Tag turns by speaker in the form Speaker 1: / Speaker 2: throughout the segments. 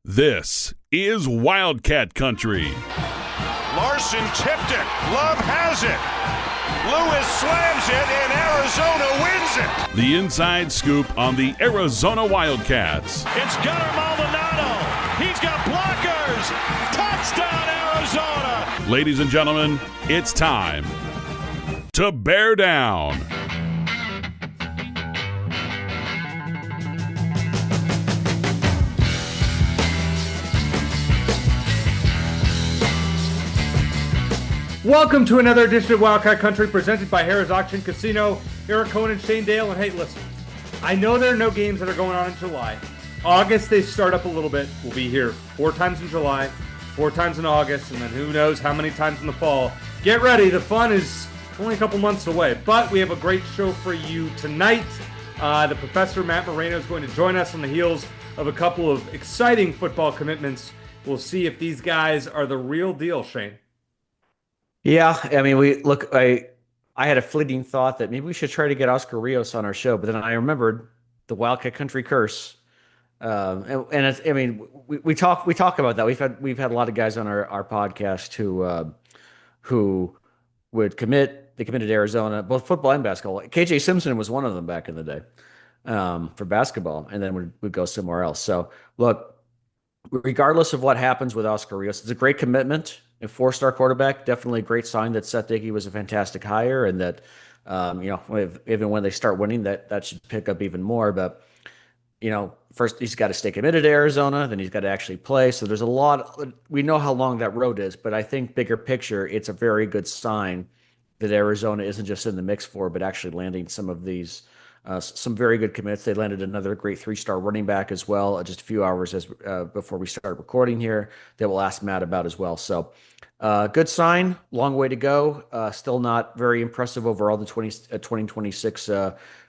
Speaker 1: This is Wildcat Country.
Speaker 2: Larson tipped it. Love has it. Lewis slams it, and Arizona wins it.
Speaker 1: The inside scoop on the Arizona Wildcats.
Speaker 2: It's Gunnar Maldonado. He's got blockers. Touchdown, Arizona.
Speaker 1: Ladies and gentlemen, it's time to bear down.
Speaker 3: Welcome to another edition of Wildcat Country presented by Harrah's Auction Casino. Eric Cohen and Shane Dale. And hey, listen, I know there are no games that are going on in July. August, they start up a little bit. We'll be here 4 times in July, 4 times in August, and then who knows how many times in the fall. Get ready. The fun is only a couple months away, but we have a great show for you tonight. The professor, Matt Moreno, is going to join us on the heels of a couple of exciting football commitments. We'll see if these guys are the real deal, Shane.
Speaker 4: Yeah, I mean, I had a fleeting thought that maybe we should try to get Oscar Rios on our show, but then I remembered the Wildcat Country curse, and it's, I mean, we talk about that. We've had a lot of guys on our podcast who would commit. They committed to Arizona, both football and basketball. KJ Simpson was one of them back in the day for basketball, and then would go somewhere else. So look, regardless of what happens with Oscar Rios, it's a great commitment. A 4-star quarterback, definitely a great sign that Seth Doege was a fantastic hire, and that even when they start winning, that should pick up even more. But first he's got to stay committed to Arizona, then he's got to actually play. So there's a lot. We know how long that road is, but I think bigger picture, it's a very good sign that Arizona isn't just in the mix for, but actually landing some of these. Some very good commits. They landed another great 3-star running back as well, just a few hours before we start recording here, that we'll ask Matt about as well. So good sign, long way to go. Still not very impressive overall, the 2026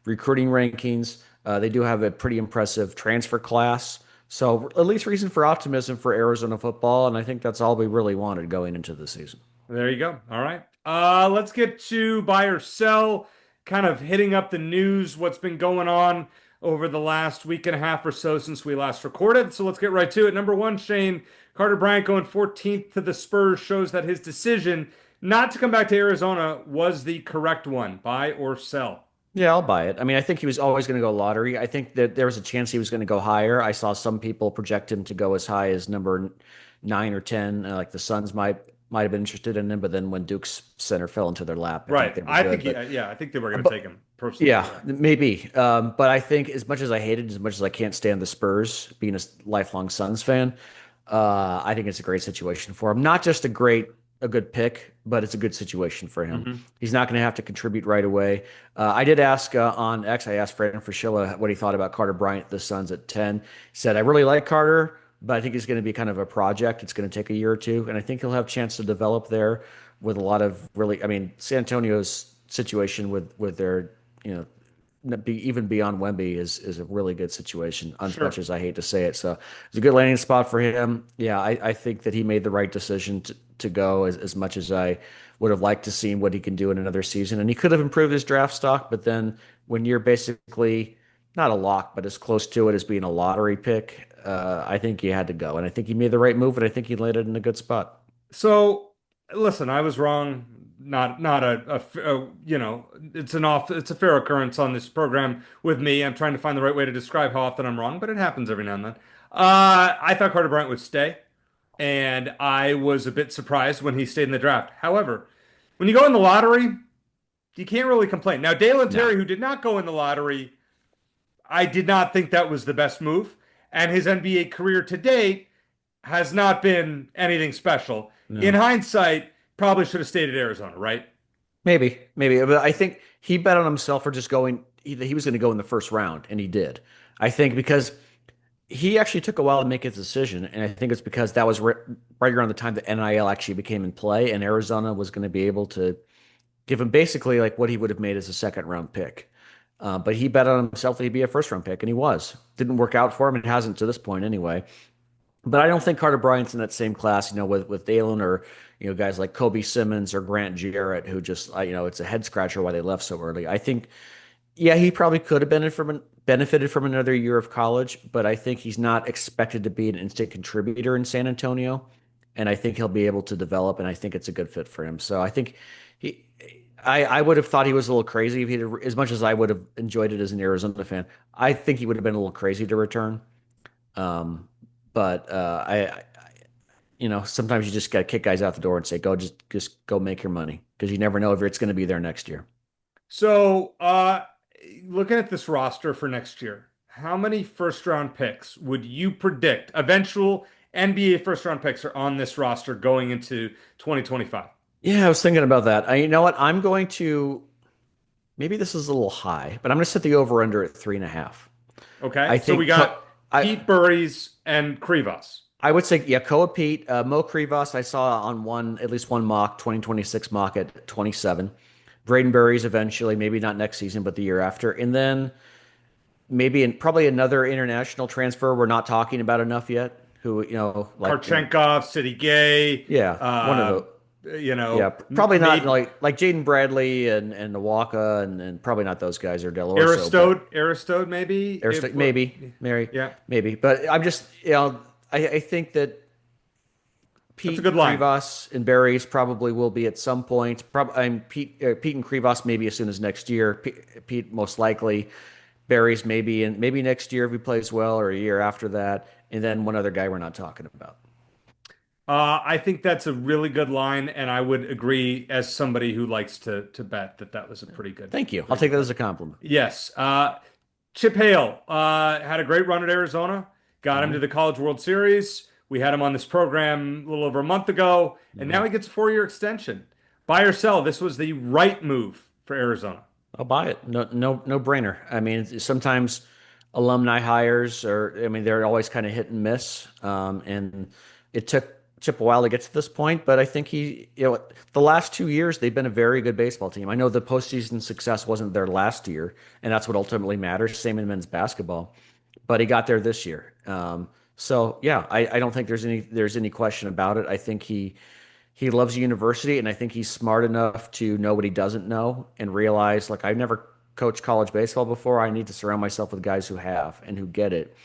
Speaker 4: recruiting rankings. They do have a pretty impressive transfer class. So at least reason for optimism for Arizona football, and I think that's all we really wanted going into the season.
Speaker 3: There you go. All right. Let's get to buy or sell. Kind of hitting up the news, what's been going on over the last week and a half or so since we last recorded. So let's get right to it. Number one, Shane, Carter Bryant going 14th to the Spurs shows that his decision not to come back to Arizona was the correct one. Buy or sell?
Speaker 4: Yeah, I'll buy it. I mean, I think he was always going to go lottery. I think that there was a chance he was going to go higher. I saw some people project him to go as high as number 9 or 10. Like the Suns might have been interested in him, but then when Duke's center fell into their lap,
Speaker 3: I think they were going to take him personally.
Speaker 4: Yeah, maybe. But I think as much as I hate it, as much as I can't stand the Spurs, being a lifelong Suns fan, I think it's a great situation for him. Not just a good pick, but it's a good situation for him. Mm-hmm. He's not going to have to contribute right away. I did ask on X, I asked Fran Fraschilla what he thought about Carter Bryant, the Suns at 10. He said, I really like Carter, but I think he's going to be kind of a project. It's going to take a year or two, and I think he'll have a chance to develop there with a lot of really, I mean, San Antonio's situation with their, even beyond Wemby is a really good situation, as much as I hate to say it. So it's a good landing spot for him. Yeah, I think that he made the right decision to go as much as I would have liked to see what he can do in another season. And he could have improved his draft stock, but then when you're basically not a lock, but as close to it as being a lottery pick, I think you had to go. And I think he made the right move, and I think he landed in a good spot.
Speaker 3: So, listen, I was wrong. It's a fair occurrence on this program with me. I'm trying to find the right way to describe how often I'm wrong, but it happens every now and then. I thought Carter Bryant would stay, and I was a bit surprised when he stayed in the draft. However, when you go in the lottery, you can't really complain. Now, Dalen Terry, who did not go in the lottery, I did not think that was the best move. And his NBA career to date has not been anything special. No. In hindsight, probably should have stayed at Arizona, right?
Speaker 4: Maybe. But I think he bet on himself for just going. He was going to go in the first round, and he did. I think because he actually took a while to make his decision, and I think it's because that was right around the time that NIL actually became in play, and Arizona was going to be able to give him basically like what he would have made as a second-round pick. But he bet on himself that he'd be a first-round pick, and he was. Didn't work out for him. It hasn't to this point anyway. But I don't think Carter Bryant's in that same class, with Dalen or, guys like Kobe Simmons or Grant Jarrett, who just, it's a head-scratcher why they left so early. I think Yeah, he probably could have benefited from another year of college, but I think he's not expected to be an instant contributor in San Antonio, and I think he'll be able to develop, and I think it's a good fit for him. So I think he, I would have thought he was a little crazy if he, as much as I would have enjoyed it as an Arizona fan. I think he would have been a little crazy to return. Um, but sometimes you just got to kick guys out the door and say, go, just go make your money because you never know if it's going to be there next year.
Speaker 3: So, looking at this roster for next year, how many first round picks would you predict eventual NBA first round picks are on this roster going into 2025?
Speaker 4: Yeah, I was thinking about that. You know what? I'm going to, maybe this is a little high, but I'm going to set the over under at 3.5.
Speaker 3: Okay.
Speaker 4: I
Speaker 3: So we
Speaker 4: think
Speaker 3: got
Speaker 4: I
Speaker 3: Pete Burries and Krivas.
Speaker 4: I would say, yeah, Koa Peat, Mo Krivas, I saw on at least one mock, 2026 mock at 27. Braden Berries eventually, maybe not next season, but the year after. And then probably another international transfer we're not talking about enough yet, who,
Speaker 3: Karchenkov, City Gay,
Speaker 4: yeah, one of the, yeah, probably not
Speaker 3: maybe
Speaker 4: like Jaden Bradley and Nawaka and probably not those guys or Del Orso.
Speaker 3: Aristode, maybe.
Speaker 4: Maybe, Mary,
Speaker 3: Yeah,
Speaker 4: maybe. But I'm just, I think that
Speaker 3: that's a
Speaker 4: Pete
Speaker 3: good line.
Speaker 4: Krivas and Berries probably will be at some point. I'm Pete and Krivas maybe as soon as next year. Pete most likely. Berries maybe next year if he plays well, or a year after that, and then one other guy we're not talking about.
Speaker 3: I think that's a really good line, and I would agree as somebody who likes to bet that was a pretty good.
Speaker 4: Thank you. I'll take that as a compliment.
Speaker 3: Yes. Chip Hale had a great run at Arizona. Got him to the College World Series. We had him on this program a little over a month ago, and now he gets a 4-year extension. Buy or sell, this was the right move for Arizona.
Speaker 4: I'll buy it. No brainer. I mean, sometimes alumni hires they're always kind of hit and miss. And it took Chip a while to get to this point, but I think the last 2 years, they've been a very good baseball team. I know the postseason success wasn't there last year, and that's what ultimately matters. Same in men's basketball, but he got there this year. So yeah, I don't think there's any question about it. I think he loves university, and I think he's smart enough to know what he doesn't know and realize, like, I've never coached college baseball before. I need to surround myself with guys who have and who get it.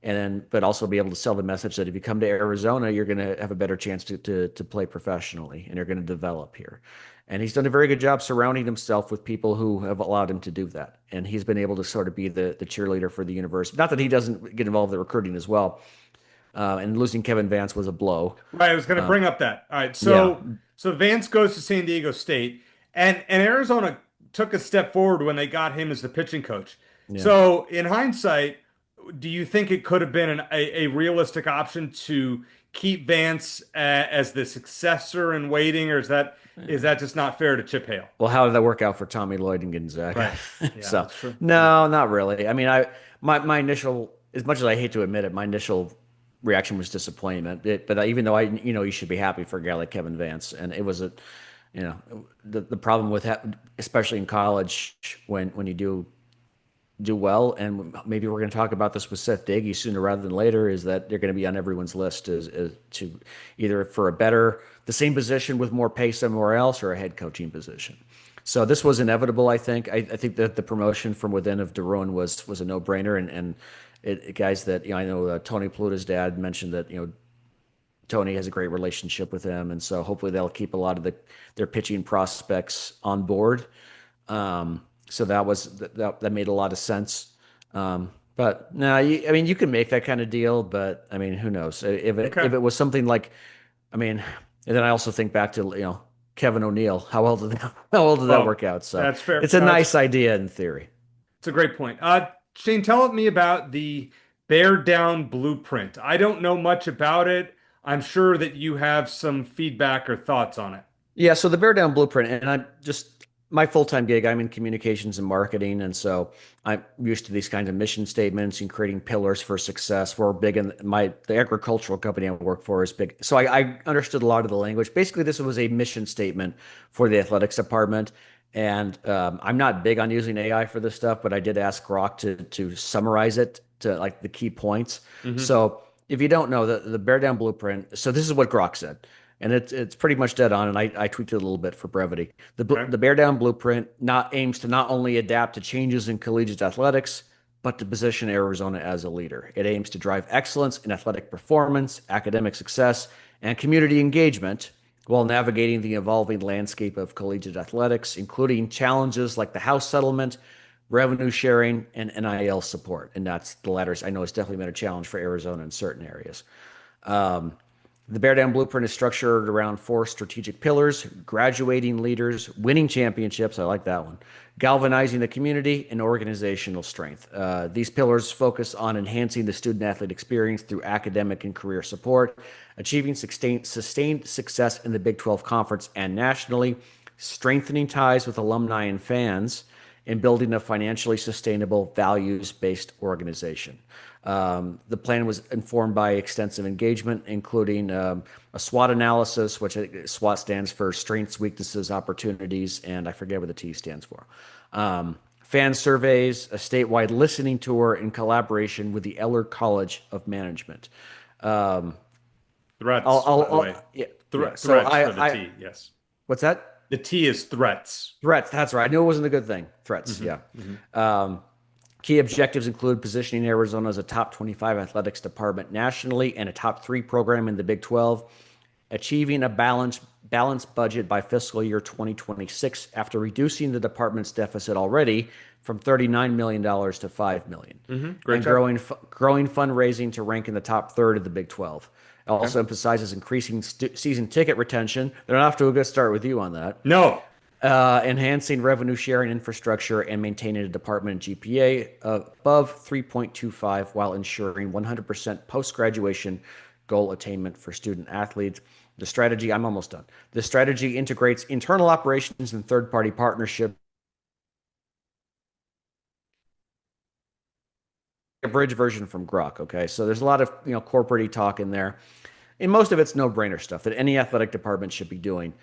Speaker 4: But also be able to sell the message that if you come to Arizona, you're going to have a better chance to play professionally and you're going to develop here. And he's done a very good job surrounding himself with people who have allowed him to do that. And he's been able to sort of be the cheerleader for the university. Not that he doesn't get involved in the recruiting as well. And losing Kevin Vance was a blow.
Speaker 3: Right, I was going to bring up that. All right, so Vance goes to San Diego State, and Arizona took a step forward when they got him as the pitching coach.
Speaker 4: Yeah.
Speaker 3: So in hindsight, do you think it could have been a realistic option to keep Vance as the successor in waiting, or is that just not fair to Chip Hale?
Speaker 4: Well, how did that work out for Tommy Lloyd and Gonzaga?
Speaker 3: Right. Yeah,
Speaker 4: So
Speaker 3: that's true.
Speaker 4: no, not really. I mean, my initial, as much as I hate to admit it, my initial reaction was disappointment. But even though you should be happy for a guy like Kevin Vance, and it was the problem with especially in college when you do well, and maybe we're going to talk about this with Seth Doege sooner rather than later, is that they're going to be on everyone's list as to either for the same position with more pay somewhere else, or a head coaching position. So this was inevitable, I think. I think that the promotion from within of Deron was a no-brainer, and guys that I know, Tony Pluta's dad mentioned that Tony has a great relationship with him, and so hopefully they'll keep a lot of their pitching prospects on board. So that made a lot of sense. But no, you can make that kind of deal, but I mean, who knows if it was something like, and then I also think back to Kevin O'Neill. How well did that work out? So
Speaker 3: that's fair.
Speaker 4: It's a nice idea in theory.
Speaker 3: It's a great point. Shane, tell me about the Bear Down Blueprint. I don't know much about it. I'm sure that you have some feedback or thoughts on it.
Speaker 4: Yeah, so the Bear Down Blueprint, and my full-time gig, I'm in communications and marketing, and so I'm used to these kinds of mission statements and creating pillars for success. We're big in the agricultural company I work for is big. So I understood a lot of the language. Basically, this was a mission statement for the athletics department. And I'm not big on using AI for this stuff, but I did ask Grok to summarize it to like the key points. Mm-hmm. So if you don't know the Bear Down Blueprint, so this is what Grok said. And it's pretty much dead on, and I tweaked it a little bit for brevity.
Speaker 3: Okay.
Speaker 4: The Bear Down Blueprint aims to not only adapt to changes in collegiate athletics, but to position Arizona as a leader. It aims to drive excellence in athletic performance, academic success, and community engagement while navigating the evolving landscape of collegiate athletics, including challenges like the House settlement, revenue sharing, and NIL support. And that's the latter. I know it's definitely been a challenge for Arizona in certain areas. Um, the Bear Down Blueprint is structured around four strategic pillars: graduating leaders, winning championships. I like that one. Galvanizing the community, and organizational strength. These pillars focus on enhancing the student athlete experience through academic and career support, achieving sustained success in the Big 12 Conference and nationally, strengthening ties with alumni and fans, and building a financially sustainable, values-based organization. The plan was informed by extensive engagement, including a SWOT analysis, which SWOT stands for strengths, weaknesses, opportunities, and I forget what the T stands for. Fan surveys, a statewide listening tour in collaboration with the Eller College of Management.
Speaker 3: Threats, by the way.
Speaker 4: Yeah,
Speaker 3: Threats
Speaker 4: so
Speaker 3: for the T, yes.
Speaker 4: What's that?
Speaker 3: The T is threats.
Speaker 4: Threats, that's right. I knew it wasn't a good thing. Threats, yeah. Key objectives include positioning Arizona as a top 25 athletics department nationally and a top 3 program in the Big 12, achieving a balanced budget by fiscal year 2026 after reducing the department's deficit already from $39 million to $5 million.
Speaker 3: Great
Speaker 4: and growing fundraising to rank in the top third of the Big 12. It also emphasizes increasing season ticket retention. They're off to a good start with you on that.
Speaker 3: No.
Speaker 4: Enhancing revenue sharing infrastructure and maintaining a department GPA above 3.25 while ensuring 100% post-graduation goal attainment for student athletes. The strategy, I'm almost done. The strategy integrates internal operations and third-party partnerships. A bridge version from Grok, okay? So there's a lot of corporate talk in there. And most of it's no-brainer stuff that any athletic department should be doing.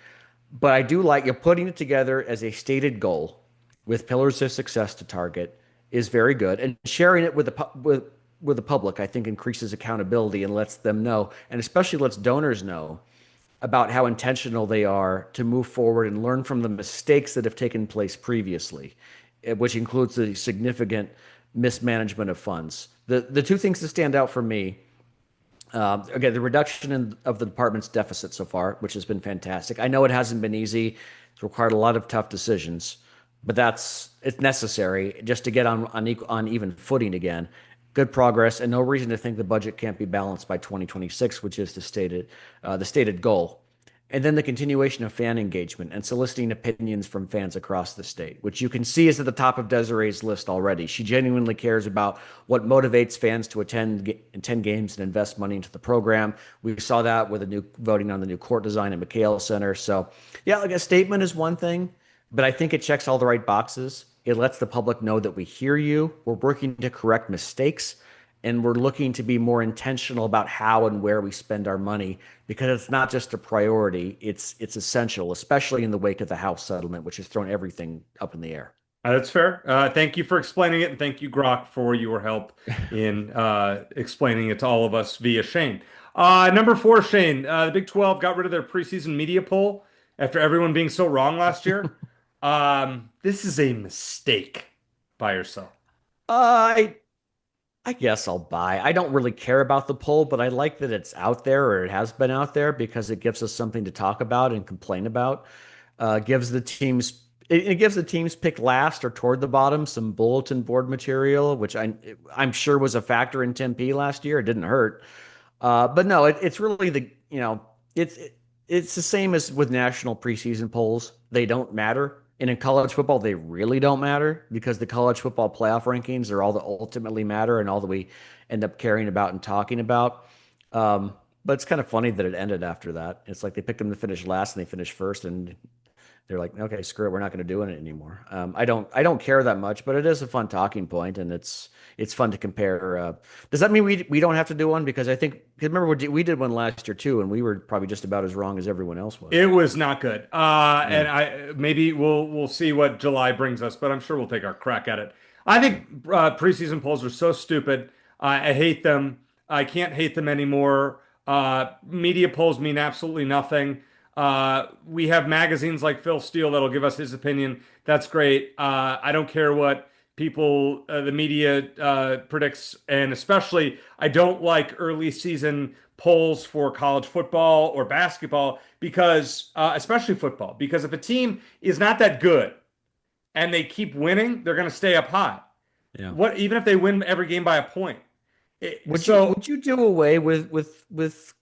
Speaker 4: But I do like putting it together as a stated goal with pillars of success to target is very good. And sharing it with the public, I think, increases accountability and lets them know, and especially lets donors know about how intentional they are to move forward and learn from the mistakes that have taken place previously, which includes the significant mismanagement of funds. The two things that stand out for me, again, the reduction of the department's deficit so far, which has been fantastic. I know it hasn't been easy. It's required a lot of tough decisions, but it's necessary just to get on even footing again. Good progress, and no reason to think the budget can't be balanced by 2026, which is the stated goal. And then the continuation of fan engagement and soliciting opinions from fans across the state, which you can see is at the top of Desiree's list already. She genuinely cares about what motivates fans to attend games and invest money into the program. We saw that with voting on the new court design at McHale Center. So, yeah, like a statement is one thing, but I think it checks all the right boxes. It lets the public know that we hear you. We're working to correct mistakes. And we're looking to be more intentional about how and where we spend our money, because it's not just a priority, it's essential, especially in the wake of the House settlement, which has thrown everything up in the air.
Speaker 3: That's fair. Thank you for explaining it, and thank you, Grok, for your help in explaining it to all of us via Shane. Number 4, Shane, the Big 12 got rid of their preseason media poll after everyone being so wrong last year. This is a mistake by yourself.
Speaker 4: I guess I'll buy. I don't really care about the poll, but I like that it's out there, or it has been out there, because it gives us something to talk about and complain about. It gives the teams picked last or toward the bottom some bulletin board material, which I'm sure was a factor in Tempe last year. It didn't hurt, but no, it's really it's the same as with national preseason polls. They don't matter. And in college football, they really don't matter, because the college football playoff rankings are all that ultimately matter and all that we end up caring about and talking about. But it's kind of funny that it ended after that. It's like they picked them to finish last and they finished first, and they're like, okay, screw it, we're not going to do it anymore. I don't care that much, but it is a fun talking point, and it's fun to compare. Does that mean we don't have to do one? Because I think, remember we did one last year too, and we were probably just about as wrong as everyone else was.
Speaker 3: It was not good. And maybe we'll see what July brings us, but I'm sure we'll take our crack at it. I think preseason polls are so stupid. I hate them. I can't hate them anymore. Media polls mean absolutely nothing. We have magazines like Phil Steele that'll give us his opinion. That's great. I don't care what the media predicts, and especially I don't like early season polls for college football or basketball because, especially football, because if a team is not that good and they keep winning, they're going to stay up high.
Speaker 4: Yeah.
Speaker 3: Even if they win every game by a point.
Speaker 4: Would you do away with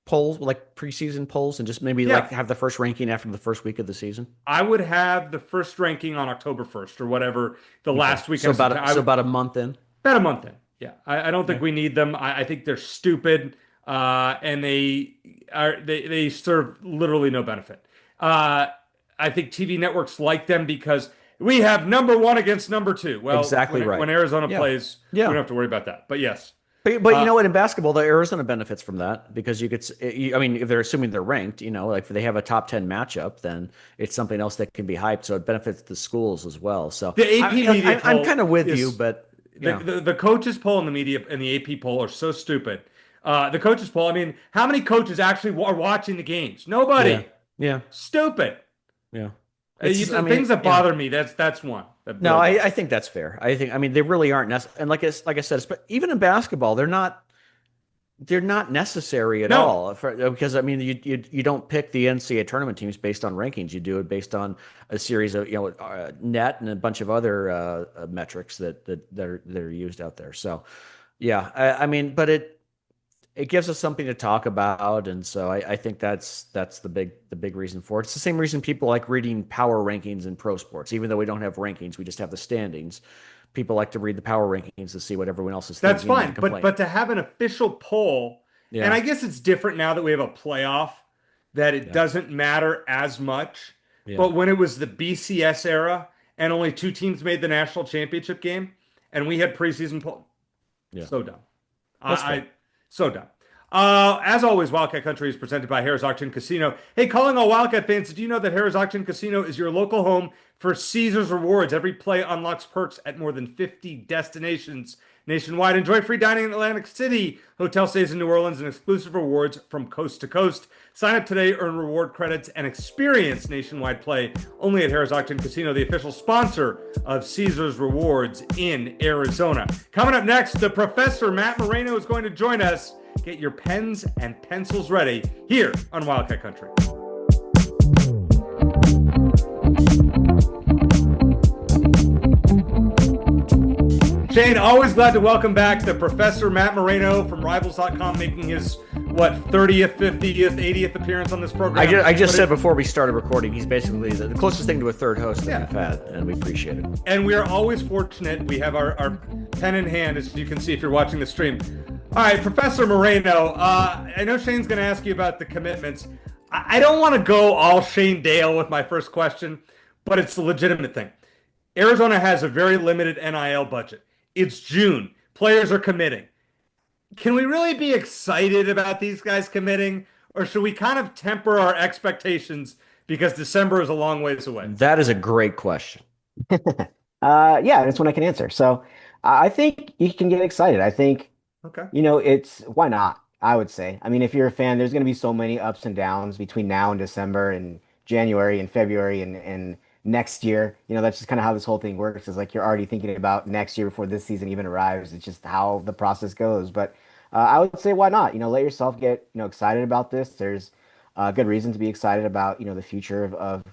Speaker 4: polls, like preseason polls, and just maybe like have the first ranking after the first week of the season?
Speaker 3: I would have the first ranking on October 1st or whatever the last week.
Speaker 4: So about a month in.
Speaker 3: About a month in. Yeah, I don't think we need them. I think they're stupid, and they serve literally no benefit. I think TV networks like them because we have number one against number two. Well,
Speaker 4: exactly right.
Speaker 3: When Arizona plays, we don't have to worry about that. But yes.
Speaker 4: But you know what? In basketball, the Arizona benefits from that because I mean, if they're assuming they're ranked, like if they have a top 10 matchup, then it's something else that can be hyped. So it benefits the schools as well. So
Speaker 3: the AP media
Speaker 4: I'm kind of with you, but
Speaker 3: the coaches poll and the media and the AP poll are so stupid. The coaches poll, I mean, how many coaches actually are watching the games? Nobody.
Speaker 4: Yeah.
Speaker 3: Stupid.
Speaker 4: Yeah.
Speaker 3: Things that bother me. That's one.
Speaker 4: No, I think that's fair. I mean, they really aren't necessary. And like I said, even in basketball, they're not necessary at all. Because I mean, you don't pick the NCAA tournament teams based on rankings. You do it based on a series of net and a bunch of other metrics that are used out there. So, yeah, I mean, but it gives us something to talk about, and so I think that's the big reason for it. It's the same reason people like reading power rankings in pro sports, even though we don't have rankings, we just have the standings. People like to read the power rankings to see what everyone else is thinking.
Speaker 3: That's fine, but to have an official poll, and I guess it's different now that we have a playoff, that it doesn't matter as much. Yeah. But when it was the BCS era and only 2 teams made the national championship game, and we had preseason poll, so dumb. So dumb. As always, Wildcat Country is presented by Harrah's Auction Casino. Hey, calling all Wildcat fans, did you know that Harrah's Auction Casino is your local home for Caesars Rewards? Every play unlocks perks at more than 50 destinations nationwide. Enjoy free dining in Atlantic City, hotel stays in New Orleans, and exclusive rewards from coast to coast. Sign up today, earn reward credits, and experience nationwide play only at Harrah's Auction Casino, the official sponsor of Caesars Rewards in Arizona. Coming up next, the Professor Matt Moreno is going to join us. Get your pens and pencils ready here on Wildcat Country. Shane, always glad to welcome back the Professor Matt Moreno from Rivals.com, making his 30th, 50th, 80th appearance on this program.
Speaker 4: I just said before we started recording, he's basically the closest thing to a third host that we've had, and we appreciate it.
Speaker 3: And we are always fortunate. We have our pen in hand, as you can see if you're watching the stream. All right, Professor Moreno, I know Shane's going to ask you about the commitments. I don't want to go all Shane Dale with my first question, but it's a legitimate thing. Arizona has a very limited NIL budget. It's June. Players are committing. Can we really be excited about these guys committing, or should we kind of temper our expectations because December is a long ways away?
Speaker 4: That is a great question.
Speaker 5: Yeah, that's one I can answer. So I think you can get excited. I think, why not? I would say. I mean, if you're a fan, there's going to be so many ups and downs between now and December and January and February and next year. That's just kind of how this whole thing works, is like you're already thinking about next year before this season even arrives. It's just how the process goes. But I would say, why not? Let yourself get excited about this. There's good reason to be excited about the future of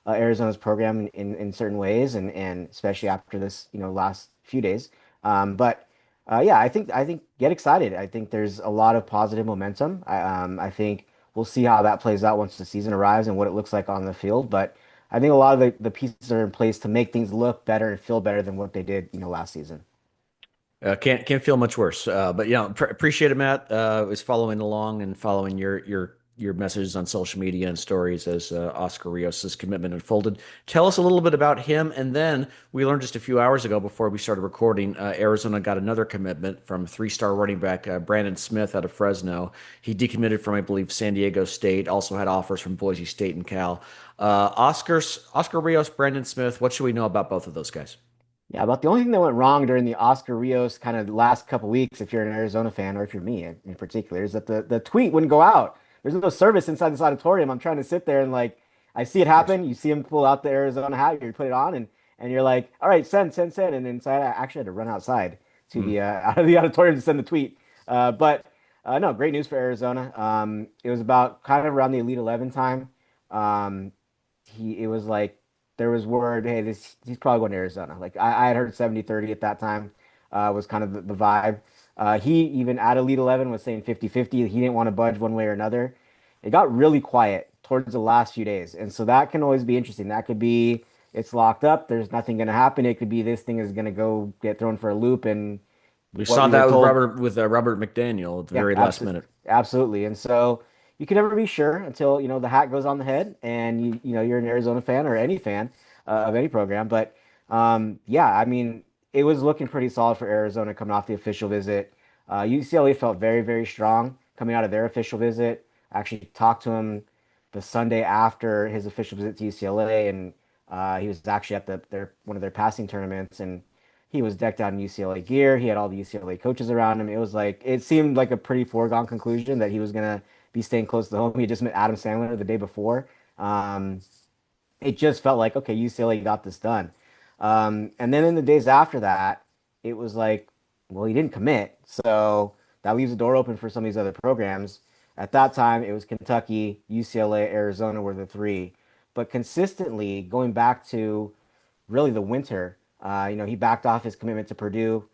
Speaker 5: Arizona's program in certain ways, and especially after this last few days. I think get excited. I think there's a lot of positive momentum. I think we'll see how that plays out once the season arrives and what it looks like on the field. But I think a lot of the pieces are in place to make things look better and feel better than what they did last season.
Speaker 4: Can't feel much worse. But appreciate it, Matt. Was following along and following your messages on social media and stories as Oscar Rios' commitment unfolded. Tell us a little bit about him, and then we learned just a few hours ago before we started recording, Arizona got another commitment from 3-star running back Brandon Smith out of Fresno. He decommitted from, I believe, San Diego State, also had offers from Boise State and Cal. Oscar Rios, Brandon Smith, what should we know about both of those guys?
Speaker 5: Yeah, about the only thing that went wrong during the Oscar Rios kind of last couple weeks, if you're an Arizona fan or if you're me in particular, is that the tweet wouldn't go out. There's no service inside this auditorium. I'm trying to sit there and like I see it
Speaker 4: Yes.
Speaker 5: happen. You see him pull out the Arizona hat, you put it on, and you're like, all right, send. And inside, I actually had to run outside to
Speaker 4: Hmm.
Speaker 5: the out of the auditorium to send the tweet. But no, great news for Arizona. It was about kind of around the Elite 11 time. Um, it was like there was word, hey, this he's probably going to Arizona. Like I had heard 70-30 at that time, was kind of the vibe. He even at Elite 11 was saying 50-50. He didn't want to budge one way or another. It got really quiet towards the last few days. And so that can always be interesting. That could be it's locked up. There's nothing going to happen. It could be this thing is going to go get thrown for a loop. And
Speaker 4: We
Speaker 5: what
Speaker 4: saw
Speaker 5: we were
Speaker 4: that with
Speaker 5: told
Speaker 4: Robert McDaniel at the
Speaker 5: yeah,
Speaker 4: very last minute.
Speaker 5: absolutely. And so you can never be sure until, the hat goes on the head and you're an Arizona fan or any fan of any program. But yeah, I mean, it was looking pretty solid for Arizona coming off the official visit. UCLA felt very, very strong coming out of their official visit. I actually talked to him the Sunday after his official visit to UCLA, and he was actually at one of their passing tournaments, and he was decked out in UCLA gear. He had all the UCLA coaches around him. It seemed like a pretty foregone conclusion that he was gonna be staying close to home. He just met Adam Sandler the day before. Um, it just felt like, okay, UCLA got this done. And then in the days after that, it was like, well, he didn't commit. So that leaves the door open for some of these other programs. At that time, it was Kentucky, UCLA, Arizona were the three. But consistently going back to really the winter, he backed off his commitment to Purdue.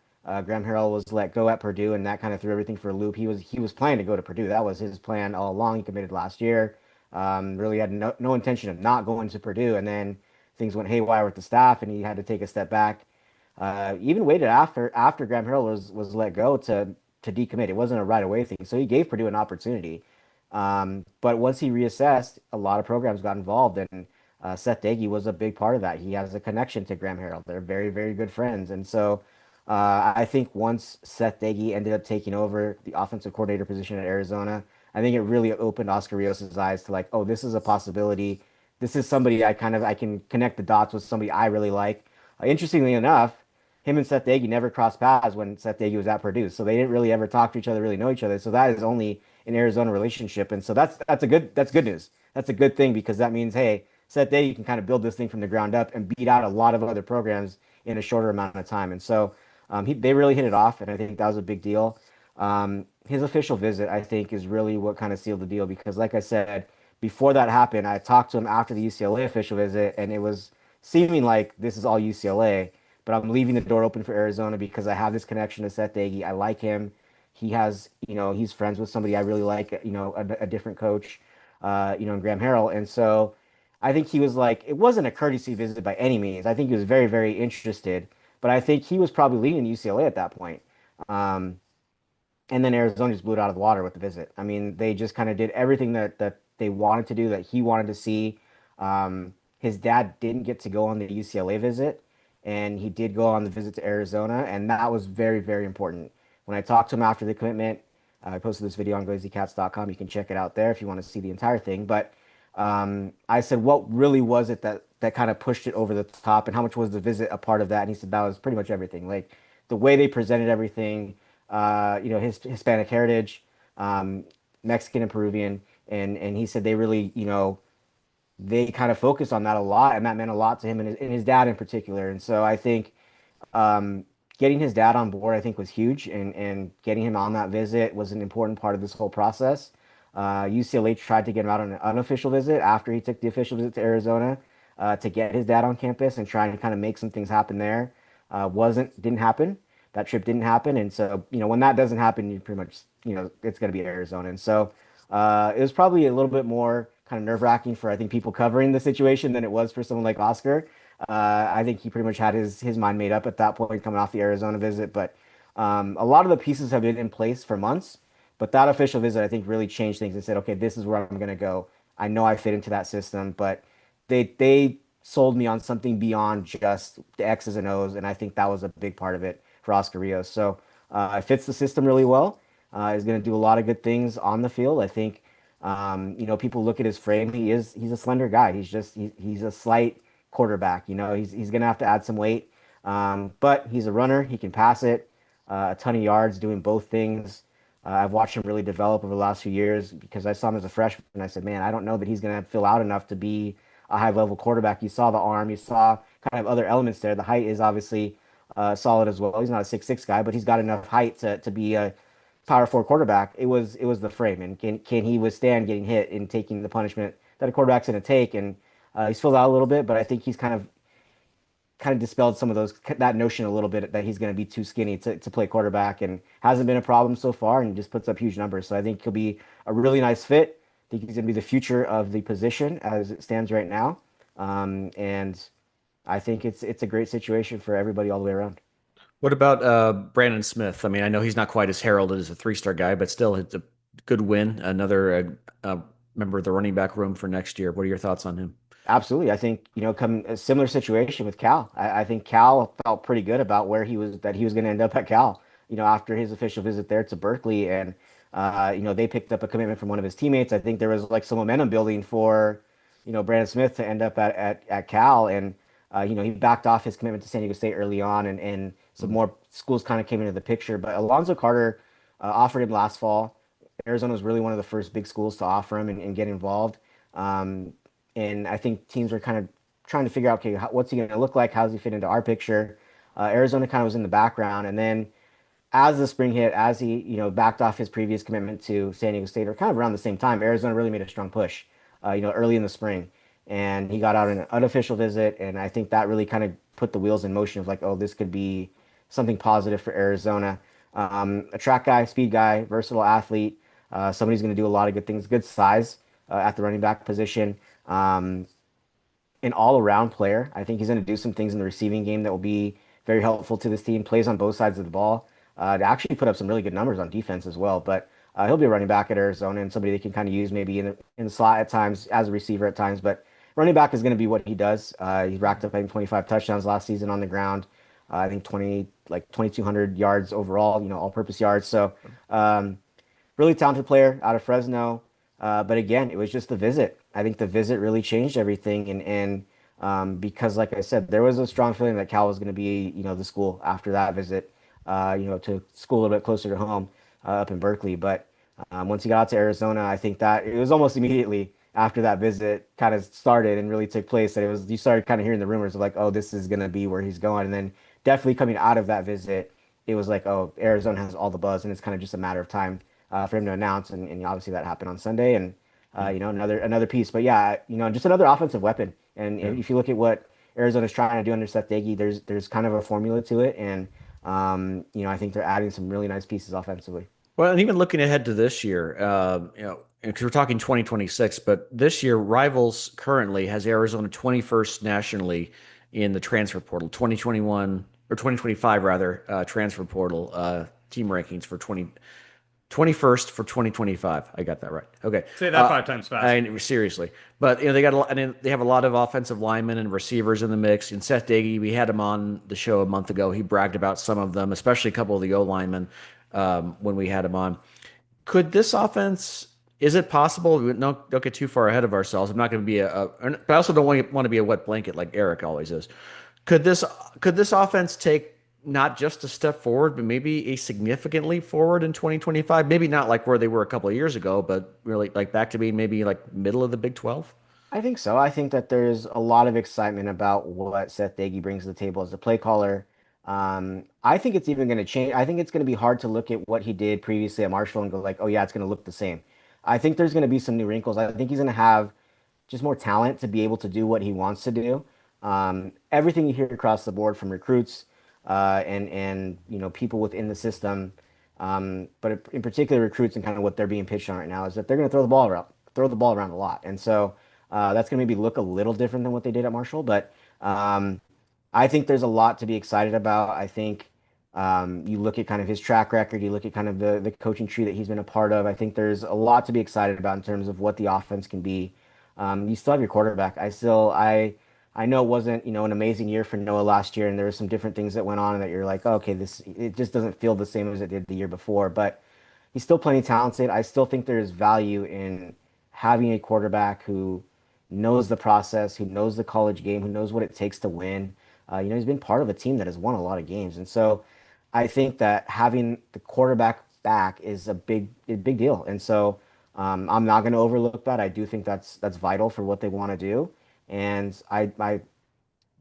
Speaker 5: Graham Harrell was let go at Purdue, and that kind of threw everything for a loop. He was planning to go to Purdue. That was his plan all along. He committed last year. Really had no intention of not going to Purdue, and then things went haywire with the staff, and he had to take a step back. Even waited after Graham Harrell was let go to decommit. It wasn't a right away thing, so he gave Purdue an opportunity. But once he reassessed, a lot of programs got involved, and Seth Doege was a big part of that. He has a connection to Graham Harrell. They're very, very good friends, and so I think once Seth Doege ended up taking over the offensive coordinator position at Arizona, I think it really opened Oscar Rios' eyes to like, oh, this is a possibility. This is somebody I can connect the dots with somebody I really like. Interestingly enough, him and Seth Doege never crossed paths when Seth Doege was at Purdue, so they didn't really ever talk to each other, really know each other. So that is only an Arizona relationship, and so that's good news. That's a good thing because that means hey, Seth Doege can kind of build this thing from the ground up and beat out a lot of other programs in a shorter amount of time, and so they really hit it off, and I think that was a big deal. His official visit, I think, is really what kind of sealed the deal because, like I said, before that happened, I talked to him after the UCLA official visit, and it was seeming like this is all UCLA, but I'm leaving the door open for Arizona because I have this connection to Seth Doege. I like him. He has, he's friends with somebody I really like, a different coach, in Graham Harrell. And so I think he was like, it wasn't a courtesy visit by any means. I think he was very, very interested, but I think he was probably leaning UCLA at that point. Um, and then Arizona just blew it out of the water with the visit. I mean, they just kind of did everything that they wanted to do, that he wanted to see. His dad didn't get to go on the UCLA visit, and he did go on the visit to Arizona, and that was very, very important. When I talked to him after the commitment, I posted this video on glazycats.com. You can check it out there if you want to see the entire thing. But I said, what really was it that kind of pushed it over the top, and how much was the visit a part of that? And he said that was pretty much everything. Like the way they presented everything, his Hispanic heritage, Mexican and Peruvian, and he said they really, they kind of focused on that a lot, and that meant a lot to him and his dad in particular. And so I think getting his dad on board, I think, was huge, and getting him on that visit was an important part of this whole process. UCLA tried to get him out on an unofficial visit after he took the official visit to Arizona to get his dad on campus and try and kind of make some things happen there. Didn't happen. That trip didn't happen, and so when that doesn't happen, you pretty much it's going to be Arizona. And so it was probably a little bit more kind of nerve-wracking for I think people covering the situation than it was for someone like Oscar. I think he pretty much had his mind made up at that point coming off the Arizona visit. But a lot of the pieces have been in place for months. But that official visit, I think, really changed things and said, okay, this is where I'm going to go. I know I fit into that system, but they sold me on something beyond just the X's and O's, and I think that was a big part of it for Oscar Rios. So it fits the system really well. He's going to do a lot of good things on the field. I think, people look at his frame. He's a slender guy. He's a slight quarterback. He's going to have to add some weight. But he's a runner. He can pass it a ton of yards, doing both things. I've watched him really develop over the last few years because I saw him as a freshman and I said, man, I don't know that he's going to fill out enough to be a high level quarterback. You saw the arm, you saw kind of other elements there. The height is obviously solid as well. He's not a 6'6" guy, but he's got enough height to be a power four quarterback. It was the frame, and can he withstand getting hit and taking the punishment that a quarterback's going to take? And he's filled out a little bit, but I think he's kind of dispelled some of that notion a little bit that he's going to be too skinny to play quarterback, and hasn't been a problem so far, and just puts up huge numbers. So I think he'll be a really nice fit. I think he's going to be the future of the position as it stands right now. And I think it's a great situation for everybody all the way around.
Speaker 4: What about Brandon Smith? I mean, I know he's not quite as heralded as a three-star guy, but still, it's a good win. Another member of the running back room for next year. What are your thoughts on him?
Speaker 5: Absolutely. I think, come a similar situation with Cal. I think Cal felt pretty good about that he was going to end up at Cal, after his official visit there to Berkeley. And, they picked up a commitment from one of his teammates. I think there was like some momentum building for, Brandon Smith to end up at Cal. And, he backed off his commitment to San Diego State early on, and some more schools kind of came into the picture. But Alonzo Carter offered him last fall. Arizona was really one of the first big schools to offer him and get involved. And I think teams are kind of trying to figure out, okay, what's he going to look like? How does he fit into our picture? Arizona kind of was in the background. And then as the spring hit, as he, backed off his previous commitment to San Diego State, or kind of around the same time, Arizona really made a strong push, early in the spring. And he got out on an unofficial visit. And I think that really kind of put the wheels in motion of like, oh, this could be something positive for Arizona. A track guy, speed guy, versatile athlete, somebody who's going to do a lot of good things, good size at the running back position. An all-around player. I think he's going to do some things in the receiving game that will be very helpful to this team. Plays on both sides of the ball. To actually put up some really good numbers on defense as well. But he'll be a running back at Arizona and somebody they can kind of use maybe in the slot at times, as a receiver at times. But running back is going to be what he does. He racked up, I think, 25 touchdowns last season on the ground. I think 2,200 yards overall, all-purpose yards. So really talented player out of Fresno. But again, it was just the visit. I think the visit really changed everything. And because, like I said, there was a strong feeling that Cal was going to be, the school after that visit, to school a little bit closer to home up in Berkeley. But once he got out to Arizona, I think that it was almost immediately after that visit kind of started and really took place that you started kind of hearing the rumors of like, oh, this is going to be where he's going. And then definitely coming out of that visit, it was like, oh, Arizona has all the buzz, and it's kind of just a matter of time for him to announce, and obviously that happened on Sunday, and another piece. But yeah, just another offensive weapon. And if you look at what Arizona's trying to do under Seth Doege, there's kind of a formula to it, and I think they're adding some really nice pieces offensively.
Speaker 4: Well, and even looking ahead to this year, because we're talking 2026, but this year Rivals currently has Arizona 21st nationally in the transfer portal, 2021 or 2025 rather, transfer portal team rankings for 21st for 2025. I got that right. Okay.
Speaker 3: Say that 5 times fast.
Speaker 4: Seriously. But they have a lot of offensive linemen and receivers in the mix. And Seth Doege, we had him on the show a month ago. He bragged about some of them, especially a couple of the O linemen when we had him on. Could this offense, is it possible? Don't get too far ahead of ourselves. I'm not going to be but I also don't want to be a wet blanket like Eric always is. Could this offense take not just a step forward, but maybe a significant leap forward in 2025? Maybe not like where they were a couple of years ago, but really like back to being maybe like middle of the Big 12?
Speaker 5: I think so. I think that there's a lot of excitement about what Seth Doege brings to the table as a play caller. I think it's even going to change. I think it's going to be hard to look at what he did previously at Marshall and go like, oh yeah, it's going to look the same. I think there's going to be some new wrinkles. I think he's going to have just more talent to be able to do what he wants to do. Everything you hear across the board from recruits, and people within the system, but in particular recruits and kind of what they're being pitched on right now is that they're going to throw the ball around a lot, and so that's going to maybe look a little different than what they did at Marshall. But I think there's a lot to be excited about. I think you look at kind of his track record, you look at kind of the coaching tree that he's been a part of. I think there's a lot to be excited about in terms of what the offense can be. You still have your quarterback. I know it wasn't, an amazing year for Noah last year, and there were some different things that went on that you're like, oh, okay, it just doesn't feel the same as it did the year before, but he's still plenty talented. I still think there's value in having a quarterback who knows the process, who knows the college game, who knows what it takes to win. He's been part of a team that has won a lot of games, and so I think that having the quarterback back is a big deal. And so I'm not going to overlook that. I do think that's vital for what they want to do. And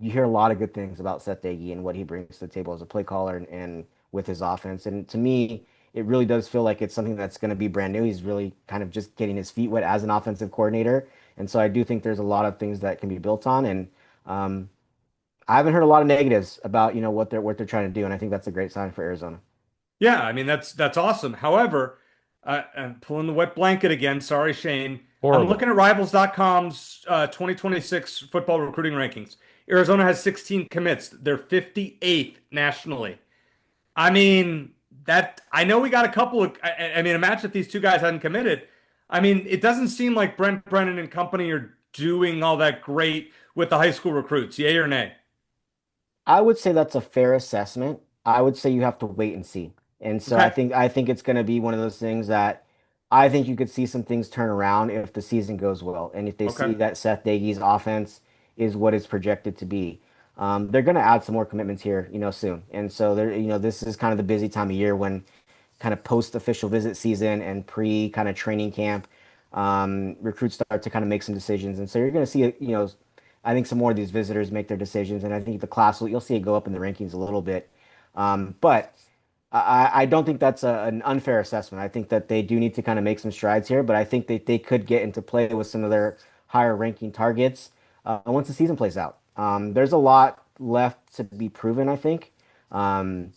Speaker 5: you hear a lot of good things about Seth Doege and what he brings to the table as a play caller and with his offense. And to me, it really does feel like it's something that's going to be brand new. He's really kind of just getting his feet wet as an offensive coordinator. And so I do think there's a lot of things that can be built on. And I haven't heard a lot of negatives about, what they're trying to do. And I think that's a great sign for Arizona.
Speaker 3: Yeah, I mean that's awesome. However, I'm pulling the wet blanket again. Sorry, Shane. I'm
Speaker 4: Horrible.
Speaker 3: looking at Rivals.com's 2026 football recruiting rankings. Arizona has 16 commits. They're 58th nationally. I mean, that I know we got a couple of. I mean, imagine if these two guys hadn't committed. I mean, it doesn't seem like Brent Brennan and company are doing all that great with the high school recruits. Yay or nay?
Speaker 5: I would say that's a fair assessment. I would say you have to wait and see. And so I
Speaker 3: Okay.
Speaker 5: think I think it's going to be one of those things that I think you could see some things turn around if the season goes well, and if they
Speaker 3: Okay.
Speaker 5: see that Seth Dage's offense is what it's projected to be. They're going to add some more commitments here, soon. And so this is kind of the busy time of year when kind of post official visit season and pre kind of training camp, recruits start to kind of make some decisions. And so you're going to see, I think some more of these visitors make their decisions, and I think the class you'll see it go up in the rankings a little bit. But I don't think that's an unfair assessment. I think that they do need to kind of make some strides here, but I think that they could get into play with some of their higher ranking targets once the season plays out. There's a lot left to be proven, I think. Um,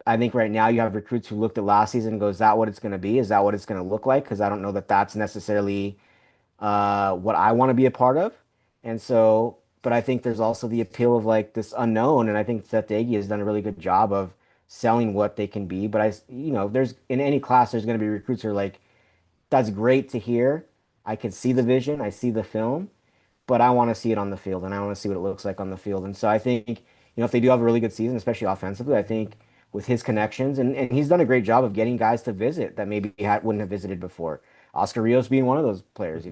Speaker 5: I think right now you have recruits who looked at last season and go, is that what it's going to be? Is that what it's going to look like? Because I don't know that that's necessarily what I want to be a part of. And so, but I think there's also the appeal of like this unknown. And I think Seth Doege has done a really good job of selling what they can be. But there's in any class, there's going to be recruits who are like, that's great to hear. I can see the vision. I see the film, but I want to see it on the field and I want to see what it looks like on the field. And so I think, if they do have a really good season, especially offensively, I think with his connections and he's done a great job of getting guys to visit that maybe wouldn't have visited before. Oscar Rios being one of those players,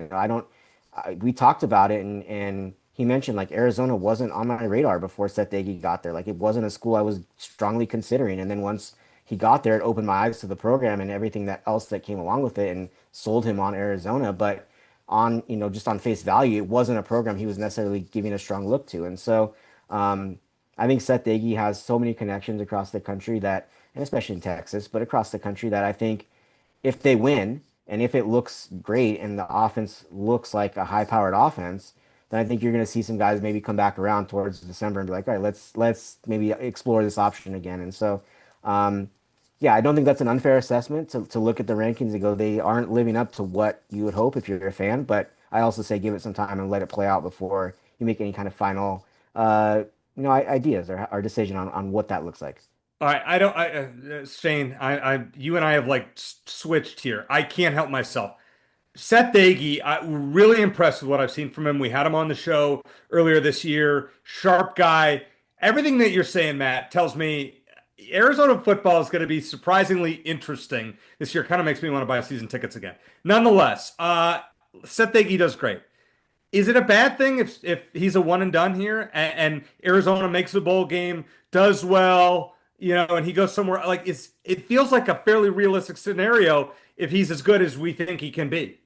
Speaker 5: we talked about it and he mentioned like Arizona wasn't on my radar before Seth Doege got there. Like it wasn't a school I was strongly considering. And then once he got there, it opened my eyes to the program and everything that else that came along with it and sold him on Arizona. But on, just on face value, it wasn't a program he was necessarily giving a strong look to. And so I think Seth Doege has so many connections across the country that, and especially in Texas, but across the country that I think if they win and if it looks great and the offense looks like a high-powered offense, then I think you're going to see some guys maybe come back around towards December and be like, all right, let's maybe explore this option again. And so, yeah, I don't think that's an unfair assessment to look at the rankings and go, they aren't living up to what you would hope if you're a fan. But I also say give it some time and let it play out before you make any kind of final, ideas or decision on what that looks like.
Speaker 3: All right, I don't. Shane, you and I have like switched here. I can't help myself. Seth Doege, really impressed with what I've seen from him. We had him on the show earlier this year. Sharp guy. Everything that you're saying, Matt, tells me Arizona football is going to be surprisingly interesting this year. Kind of makes me want to buy season tickets again. Nonetheless, Seth Doege does great. Is it a bad thing if he's a one and done here and Arizona makes a bowl game, does well, and he goes somewhere like it feels like a fairly realistic scenario if he's as good as we think he can be.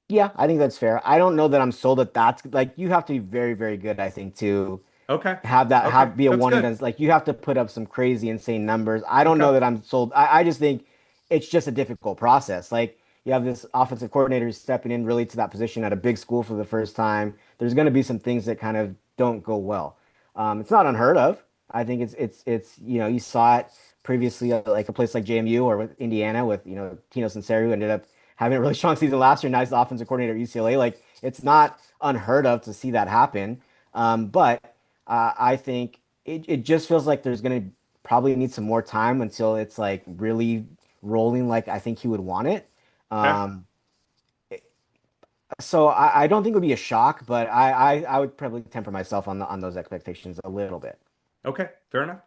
Speaker 5: Yeah, I think that's fair. I don't know that I'm sold that that's like you have to be very, very good, I think, to
Speaker 3: Okay.
Speaker 5: have that
Speaker 3: Okay.
Speaker 5: have be a
Speaker 3: That's
Speaker 5: one and
Speaker 3: good.
Speaker 5: done. Like you have to put up some crazy, insane numbers. I don't
Speaker 3: Okay.
Speaker 5: know that I'm sold. I just think it's just a difficult process. Like you have this offensive coordinator who's stepping in really to that position at a big school for the first time. There's going to be some things that kind of don't go well. It's not unheard of. I think it's you saw it previously like a place like JMU or with Indiana with Tino Sinceri who ended up having a really strong season last year. Nice offensive coordinator at UCLA. Like it's not unheard of to see that happen. But I think it just feels like there's going to probably need some more time until it's like really rolling like I think he would want it.
Speaker 3: Okay.
Speaker 5: Um, so I don't think it would be a shock, but I would probably temper myself on those expectations a little bit.
Speaker 3: Okay. Fair enough.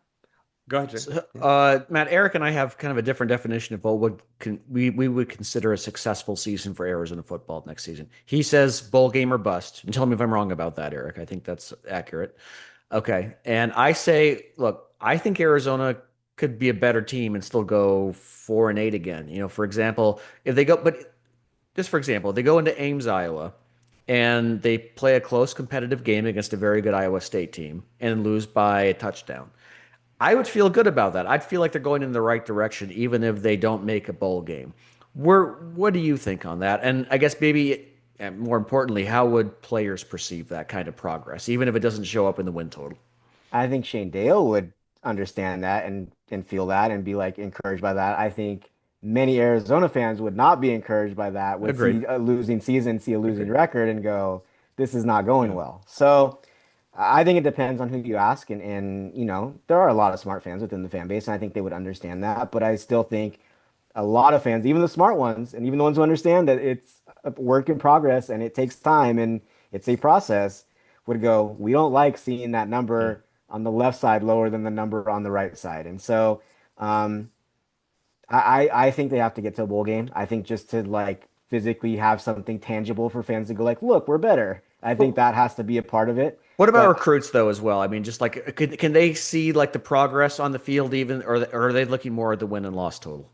Speaker 3: Go ahead, Jay.
Speaker 4: So, Matt, Eric and I have kind of a different definition of what we would consider a successful season for Arizona football next season. He says bowl game or bust. And tell me if I'm wrong about that, Eric. I think that's accurate. Okay. And I say, look, I think Arizona could be a better team and still go 4-8 again. For example, if they go, but just for example, they go into Ames, Iowa, and they play a close competitive game against a very good Iowa State team and lose by a touchdown. I would feel good about that. I'd feel like they're going in the right direction, even if they don't make a bowl game. What do you think on that? And I guess maybe more importantly, how would players perceive that kind of progress, even if it doesn't show up in the win total?
Speaker 5: I think Shane Dale would understand that and feel that and be like encouraged by that. I think many Arizona fans would not be encouraged by that, would
Speaker 4: Agreed.
Speaker 5: see a losing season, see a losing
Speaker 4: Agreed.
Speaker 5: record, and go, "This is not going
Speaker 4: Yeah.
Speaker 5: well." So I think it depends on who you ask, and there are a lot of smart fans within the fan base, and I think they would understand that. But I still think a lot of fans, even the smart ones, and even the ones who understand that it's a work in progress and it takes time and it's a process, would go, we don't like seeing that
Speaker 4: Yeah.
Speaker 5: number on the left side lower than the number on the right side. And so um, I think they have to get to a bowl game. I think just to like physically have something tangible for fans to go like, look, we're better. I think
Speaker 4: Well,
Speaker 5: that has to be a part of it.
Speaker 4: what about
Speaker 5: But
Speaker 4: recruits though as well? I mean, just like can they see like the progress on the field even, or are they looking more at the win and loss total?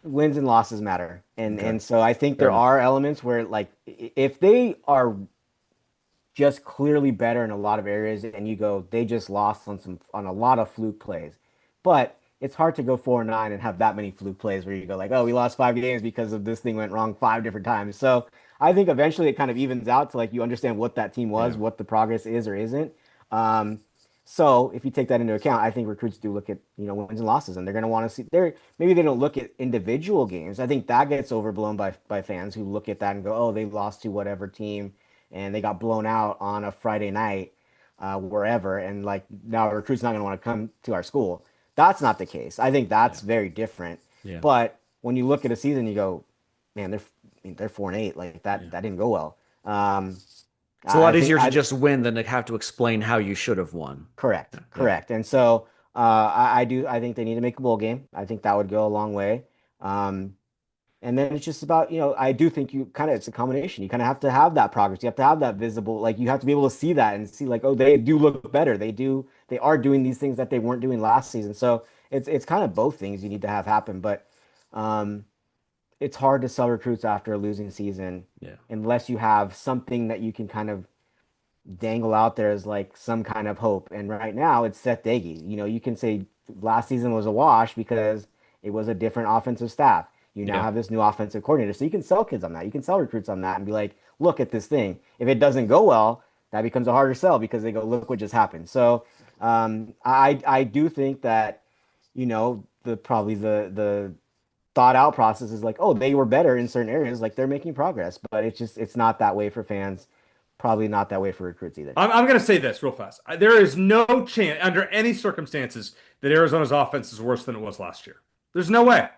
Speaker 5: wins and losses matter. And
Speaker 4: Okay,
Speaker 5: and so I think
Speaker 4: fair
Speaker 5: there
Speaker 4: enough.
Speaker 5: are elements where like if they are just clearly better in a lot of areas, and you go, they just lost on a lot of fluke plays. But it's hard to go 4-9 and have that many fluke plays where you go like, oh, we lost 5 games because of this thing went wrong 5 different times. So I think eventually it kind of evens out to like you understand what that team was,
Speaker 4: Yeah.
Speaker 5: what the progress is or isn't. Um, so if you take that into account, I think recruits do look at wins and losses, and they're going to want to see. They're maybe they don't look at individual games. I think that gets overblown by fans who look at that and go, oh, they lost to whatever team and they got blown out on a Friday night, wherever, and like now a recruit's not going to want to come to our school. That's not the case. I think
Speaker 4: Yeah.
Speaker 5: that's very different.
Speaker 4: Yeah.
Speaker 5: But when you look at a season, you go, man, they're 4-8. Like
Speaker 4: Yeah.
Speaker 5: that didn't go well. Um,
Speaker 4: It's a
Speaker 5: I
Speaker 4: lot
Speaker 5: think
Speaker 4: easier to
Speaker 5: I
Speaker 4: just win than to have to explain how you should have won.
Speaker 5: correct,
Speaker 4: Yeah.
Speaker 5: correct. And so I think they need to make a bowl game. I think that would go a long way. Um, And then it's just about, I do think it's a combination. You kind of have to have that progress. You have to have that visible, like you have to be able to see that and see like, oh, they do look better. They are doing these things that they weren't doing last season. So it's kind of both things you need to have happen. But um, it's hard to sell recruits after a losing season
Speaker 4: Yeah.
Speaker 5: unless you have something that you can kind of dangle out there as like some kind of hope. And right now it's Seth Doege. You can say last season was a wash because it was a different offensive staff. You now
Speaker 4: Yeah.
Speaker 5: have this new offensive coordinator. So you can sell kids on that. You can sell recruits on that and be like, look at this thing. If it doesn't go well, that becomes a harder sell because they go, look what just happened. So I do think that, the thought out process is like, oh, they were better in certain areas, like they're making progress, but it's not that way for fans. Probably not that way for recruits either.
Speaker 3: I'm going to say this real fast. There is no chance, under any circumstances, that Arizona's offense is worse than it was last year. There's no way.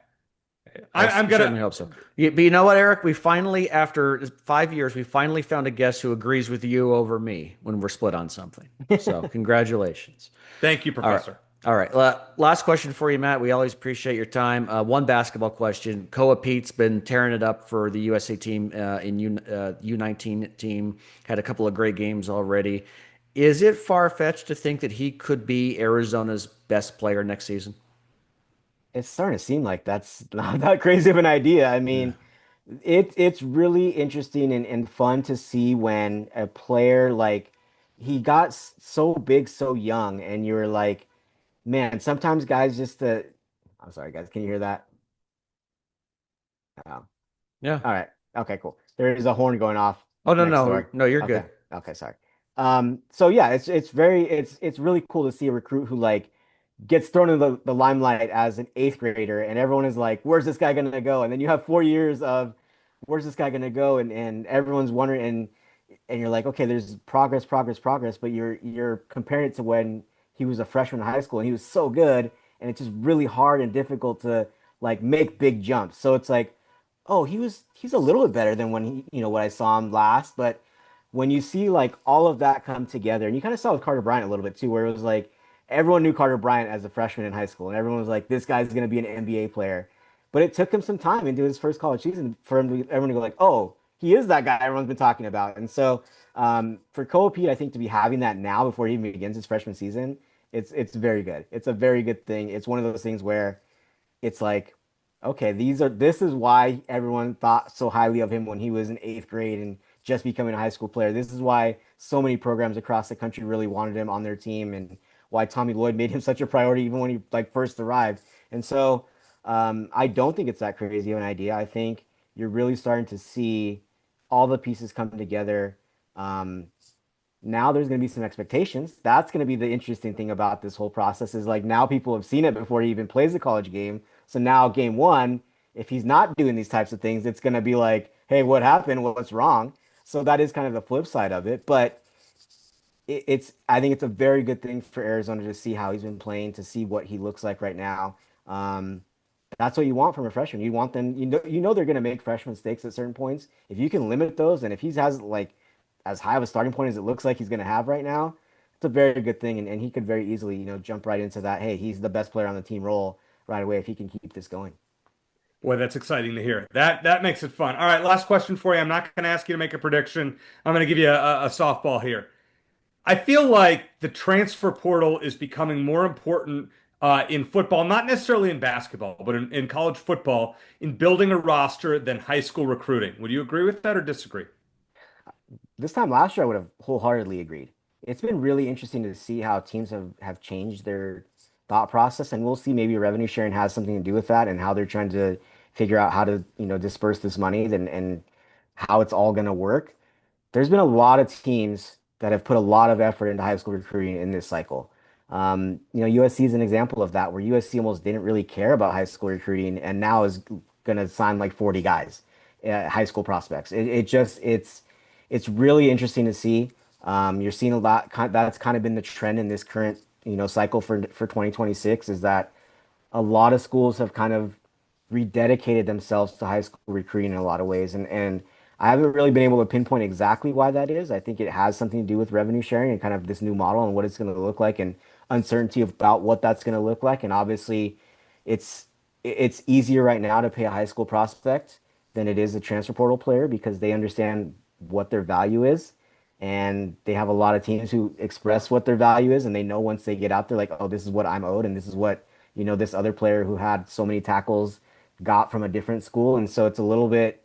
Speaker 3: I'm going
Speaker 4: certainly
Speaker 3: to.
Speaker 4: hope so. Yeah, but you know what, Eric? We finally, after 5 years, we finally found a guest who agrees with you over me when we're split on something. So congratulations.
Speaker 3: Thank you,
Speaker 4: All right.
Speaker 3: Professor.
Speaker 4: All right. Last question for you, Matt. We always appreciate your time. One basketball question. Koa Peat's been tearing it up for the USA team in U19 team. Had a couple of great games already. Is it far-fetched to think that he could be Arizona's best player next season?
Speaker 5: It's starting to seem like that's not that crazy of an idea. I
Speaker 4: Yeah.
Speaker 5: mean, it's really interesting and fun to see when a player like he got so big so young, and you're like, man, sometimes guys just I'm sorry, guys, can you hear that? Oh,
Speaker 4: Yeah.
Speaker 5: all right. Okay, cool. There is a horn going off
Speaker 4: Oh, no,
Speaker 5: next
Speaker 4: no.
Speaker 5: door.
Speaker 4: No, you're
Speaker 5: Okay.
Speaker 4: good.
Speaker 5: Okay, sorry. So yeah, it's really cool to see a recruit who like gets thrown in the limelight as an eighth grader, and everyone is like, "Where's this guy gonna go?" And then you have 4 years of, "Where's this guy gonna go?" And everyone's wondering, and you're like, "Okay, there's progress, progress, progress," but you're comparing it to when he was a freshman in high school and he was so good, and it's just really hard and difficult to like make big jumps. So it's like, oh, he's a little bit better than when what I saw him last, but when you see like all of that come together, and you kind of saw with Carter Bryant a little bit too, where it was like everyone knew Carter Bryant as a freshman in high school, and everyone was like, this guy's going to be an NBA player. But it took him some time into his first college season for him to everyone to go like, oh, he is that guy everyone's been talking about. And so for Koa Peat, I think to be having that now before he even begins his freshman season, it's very good. It's a very good thing. It's one of those things where it's like, okay, this is why everyone thought so highly of him when he was in eighth grade and just becoming a high school player. This is why so many programs across the country really wanted him on their team, and why Tommy Lloyd made him such a priority even when he like first arrived. And so I don't think it's that crazy of an idea. I think you're really starting to see all the pieces come together. Now there's going to be some expectations. That's going to be the interesting thing about this whole process is like now people have seen it before he even plays the college game. So now game one, if he's not doing these types of things, it's going to be like, hey, what happened? What's wrong? So that is kind of the flip side of it. But I think it's a very good thing for Arizona to see how he's been playing, to see what he looks like right now. That's what you want from a freshman. You want them, they're going to make freshman mistakes at certain points. If you can limit those, and if he has like as high of a starting point as it looks like he's going to have right now, it's a very good thing. And he could very easily, jump right into that. Hey, he's the best player on the team role right away if he can keep this going.
Speaker 3: Boy, that's exciting to hear. That makes it fun. All right, last question for you. I'm not going to ask you to make a prediction. I'm going to give you a softball here. I feel like the transfer portal is becoming more important in football, not necessarily in basketball, but in college football, in building a roster than high school recruiting. Would you agree with that or disagree?
Speaker 5: This time last year, I would have wholeheartedly agreed. It's been really interesting to see how teams have changed their thought process, and we'll see maybe revenue sharing has something to do with that and how they're trying to figure out how to, disperse this money and how it's all going to work. There's been a lot of teams that have put a lot of effort into high school recruiting in this cycle. USC is an example of that, where USC almost didn't really care about high school recruiting and now is going to sign like 40 guys, high school prospects. It's really interesting to see. You're seeing a lot. That's kind of been the trend in this current, cycle for 2026 is that a lot of schools have kind of rededicated themselves to high school recruiting in a lot of ways. And I haven't really been able to pinpoint exactly why that is. I think it has something to do with revenue sharing and kind of this new model and what it's going to look like and uncertainty about what that's going to look like. And obviously it's easier right now to pay a high school prospect than it is a transfer portal player because they understand what their value is. And they have a lot of teams who express what their value is. And they know once they get out there, like, oh, this is what I'm owed. And this is what, this other player who had so many tackles got from a different school. And so it's a little bit,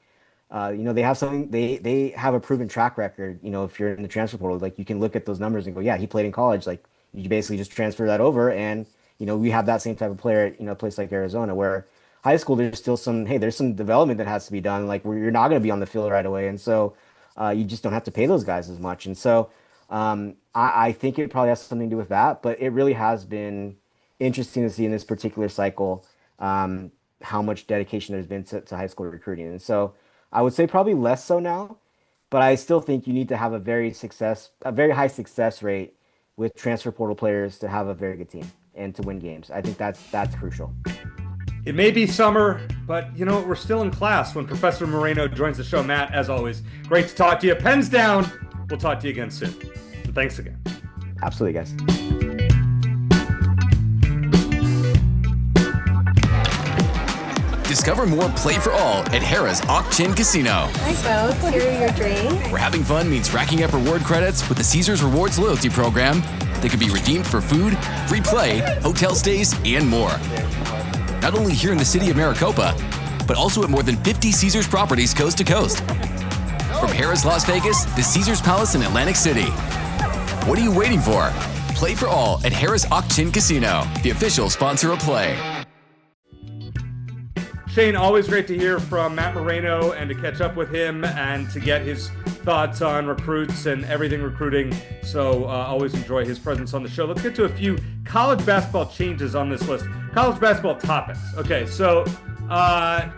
Speaker 5: they have something, they have a proven track record. If you're in the transfer portal, like you can look at those numbers and go, yeah, he played in college. Like you basically just transfer that over. And, we have that same type of player at, a place like Arizona where high school, there's still there's some development that has to be done. Like where you're not going to be on the field right away. And so you just don't have to pay those guys as much. And so I think it probably has something to do with that, but it really has been interesting to see in this particular cycle how much dedication there's been to high school recruiting. And so I would say probably less so now, but I still think you need to have a very high success rate with transfer portal players to have a very good team and to win games. I think that's crucial.
Speaker 3: It may be summer, but we're still in class when Professor Moreno joins the show. Matt, as always, great to talk to you. Pens down. We'll talk to you again soon. And thanks again.
Speaker 5: Absolutely, guys.
Speaker 6: Discover more Play for All at Harrah's Auction Casino.
Speaker 7: Hi, folks. Here are your drinks.
Speaker 6: Where having fun means racking up reward credits with the Caesars Rewards loyalty program that can be redeemed for food, free play, hotel stays, and more. Not only here in the city of Maricopa, but also at more than 50 Caesars properties coast to coast. From Harrah's Las Vegas to Caesars Palace in Atlantic City. What are you waiting for? Play for All at Harrah's Auction Casino, the official sponsor of Play.
Speaker 3: Shane, always great to hear from Matt Moreno and to catch up with him and to get his thoughts on recruits and everything recruiting. So always enjoy his presence on the show. Let's get to a few college basketball changes on this list. College basketball topics. Okay, so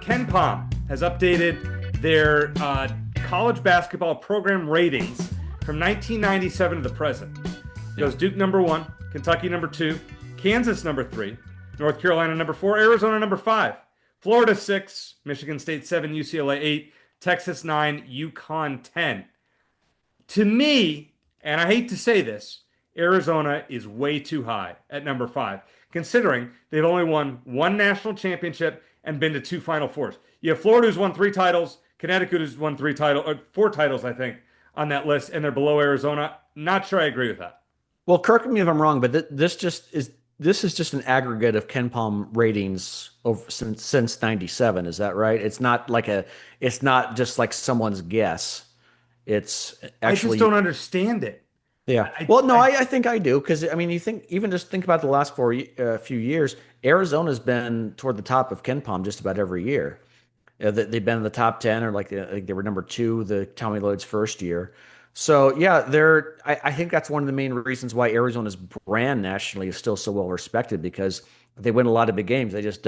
Speaker 3: Ken Pom has updated their college basketball program ratings from 1997 to the present. It goes Duke number 1, Kentucky number 2, Kansas number 3, North Carolina number 4, Arizona number 5. Florida 6, Michigan State 7, UCLA 8, Texas 9, UConn 10. To me, and I hate to say this, Arizona is way too high at number 5, considering they've only won one national championship and been to 2 Final Fours. You have Florida, who's won 3 titles, Connecticut has won 4 titles, I think, on that list, and they're below Arizona. Not sure I agree with that.
Speaker 4: Well, correct me if I'm wrong, but this is just an aggregate of Ken Palm ratings over since '97. Is that right? It's not just like someone's guess. It's actually.
Speaker 3: I just don't understand it.
Speaker 4: Yeah. I think I do because I mean, just think about the last few years. Arizona's been toward the top of Ken Palm just about every year. They've been in the top 10, or like they were number 2 the Tommy Lloyd's first year. So yeah, I think that's one of the main reasons why Arizona's brand nationally is still so well respected, because they win a lot of big games. They just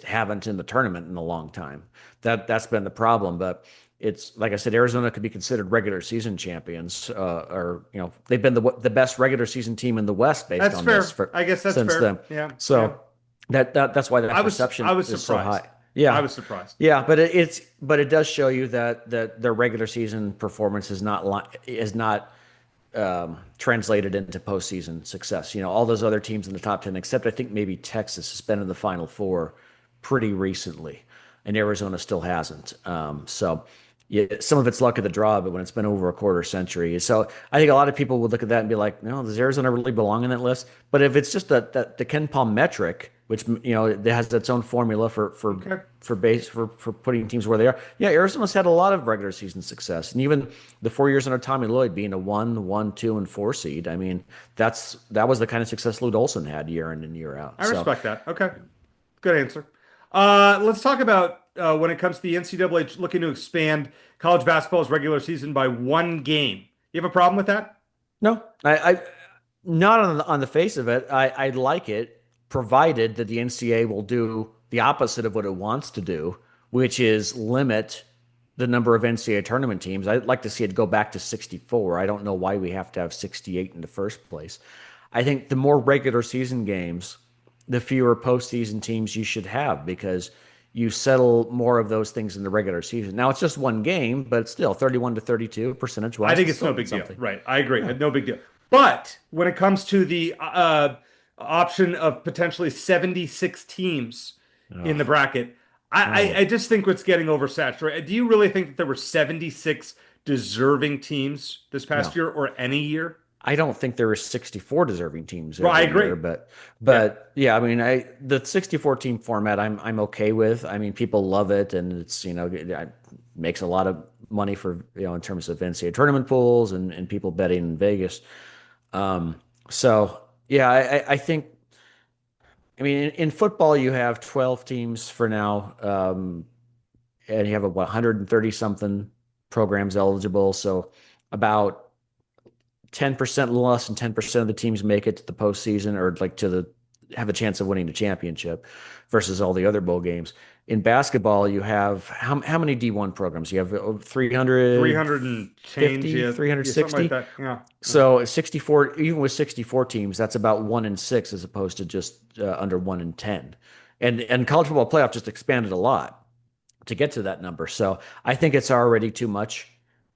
Speaker 4: haven't in the tournament in a long time. That's been the problem. But it's like I said, Arizona could be considered regular season champions, or they've been the best regular season team in the West based on
Speaker 3: fair.
Speaker 4: this.
Speaker 3: I guess that's
Speaker 4: since
Speaker 3: fair.
Speaker 4: then.
Speaker 3: Yeah.
Speaker 4: So that's why that perception is so high. Yeah,
Speaker 3: I was surprised.
Speaker 4: Yeah, but it does show you that their regular season performance is not translated into postseason success. All those other teams in the top 10, except I think maybe Texas, has been in the Final Four pretty recently, and Arizona still hasn't. So yeah, some of it's luck of the draw, but when it's been over a quarter century. So I think a lot of people would look at that and be like, no, does Arizona really belong in that list? But if it's just the Ken Palm metric, which it has its own formula for putting teams where they are. Yeah, Arizona's had a lot of regular season success, and even the 4 years under Tommy Lloyd being a 1, 2, and 4 seed. I mean, that was the kind of success Lute Olson had year in and year out.
Speaker 3: I respect that. Okay, good answer. Let's talk about when it comes to the NCAA looking to expand college basketball's regular season by 1 game. You have a problem with that?
Speaker 4: No, I not on the face of it. I'd like it, provided that the NCAA will do the opposite of what it wants to do, which is limit the number of NCAA tournament teams. I'd like to see it go back to 64. I don't know why we have to have 68 in the first place. I think the more regular season games, the fewer postseason teams you should have, because you settle more of those things in the regular season. Now, it's just 1 game, but still 31-32 percentage-wise.
Speaker 3: I think it's no big deal. Right. I agree. Yeah. No big deal. But when it comes to the option of potentially 76 teams in the bracket, I just think it's getting oversaturated. Do you really think that there were 76 deserving teams this past year, or any year?
Speaker 4: I don't think there were 64 deserving teams.
Speaker 3: Well, I agree.
Speaker 4: Year, yeah, I mean, the 64 team format I'm okay with. I mean, people love it, and it's it makes a lot of money for in terms of NCAA tournament pools and people betting in Vegas. So yeah, I think. I mean, in football, you have 12 teams for now, and you have 130 something programs eligible. So about 10% less than 10% of the teams make it to the postseason, or have a chance of winning the championship, versus all the other bowl games. In basketball, you have how many D1 programs? You have 300
Speaker 3: and change,
Speaker 4: 360.
Speaker 3: Like that. Yeah.
Speaker 4: So 64, even with 64 teams, that's about 1 in 6 as opposed to just under 1 in 10. And college football playoff just expanded a lot to get to that number. So I think it's already too much.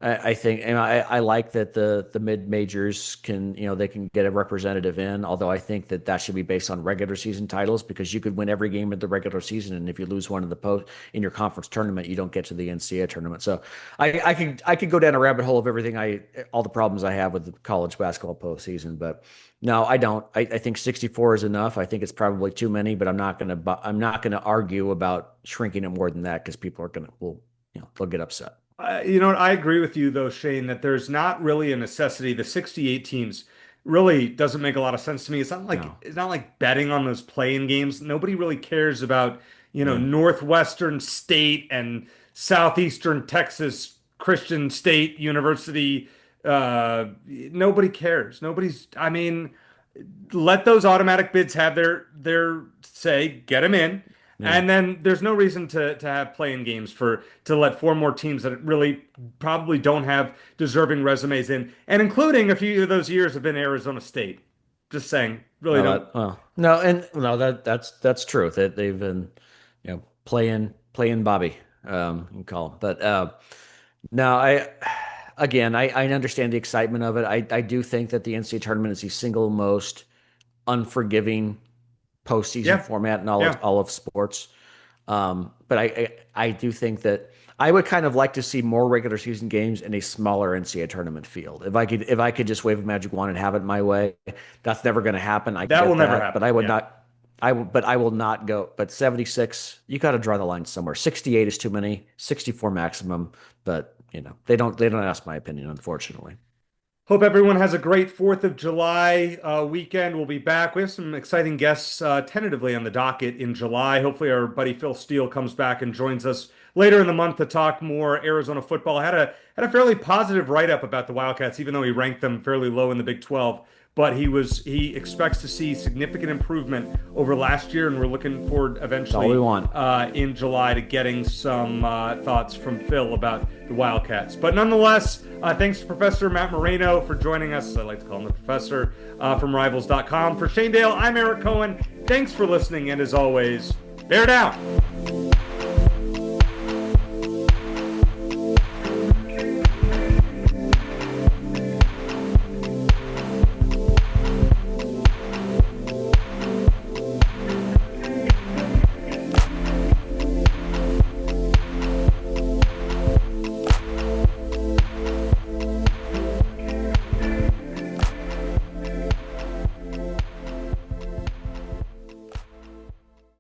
Speaker 4: I think, and I like that the mid majors can, they can get a representative in, although I think that should be based on regular season titles, because you could win every game in the regular season, and if you lose one in your conference tournament, you don't get to the NCAA tournament. So I could go down a rabbit hole of all the problems I have with the college basketball postseason, but no, I don't. I think 64 is enough. I think it's probably too many, but I'm not gonna argue about shrinking it more than that, because people they'll get upset.
Speaker 3: I agree with you, though, Shane, that there's not really a necessity. The 68 teams really doesn't make a lot of sense to me. It's not like betting on those play-in games. Nobody really cares about, Northwestern State and Southeastern Texas Christian State University. Nobody cares. Let those automatic bids have their say, get them in. Yeah. And then there's no reason to have play-in games to let 4 more teams that really probably don't have deserving resumes in, and including a few of those years have been Arizona State. Just saying, really don't.
Speaker 4: That's true. That they've been, playing Bobby, you can call him. But no, I understand the excitement of it. I do think that the NCAA tournament is the single most unforgiving postseason format in all of sports. But I do think that I would kind of like to see more regular season games in a smaller NCAA tournament field. If I could just wave a magic wand and have it my way, that's never going to happen.
Speaker 3: That will never happen.
Speaker 4: But I would not. I will not go. But 76, you got to draw the line somewhere. 68 is too many. 64 maximum. But they don't ask my opinion, unfortunately.
Speaker 3: Hope everyone has a great 4th of July weekend. We'll be back. We have some exciting guests tentatively on the docket in July. Hopefully our buddy Phil Steele comes back and joins us later in the month to talk more Arizona football. Had a fairly positive write-up about the Wildcats, even though he ranked them fairly low in the Big 12. But he expects to see significant improvement over last year, and we're looking forward eventually in July to getting some thoughts from Phil about the Wildcats. But nonetheless, thanks to Professor Matt Moreno for joining us. I like to call him the professor from Rivals.com. For Shane Dale, I'm Eric Cohen. Thanks for listening, and as always, bear down.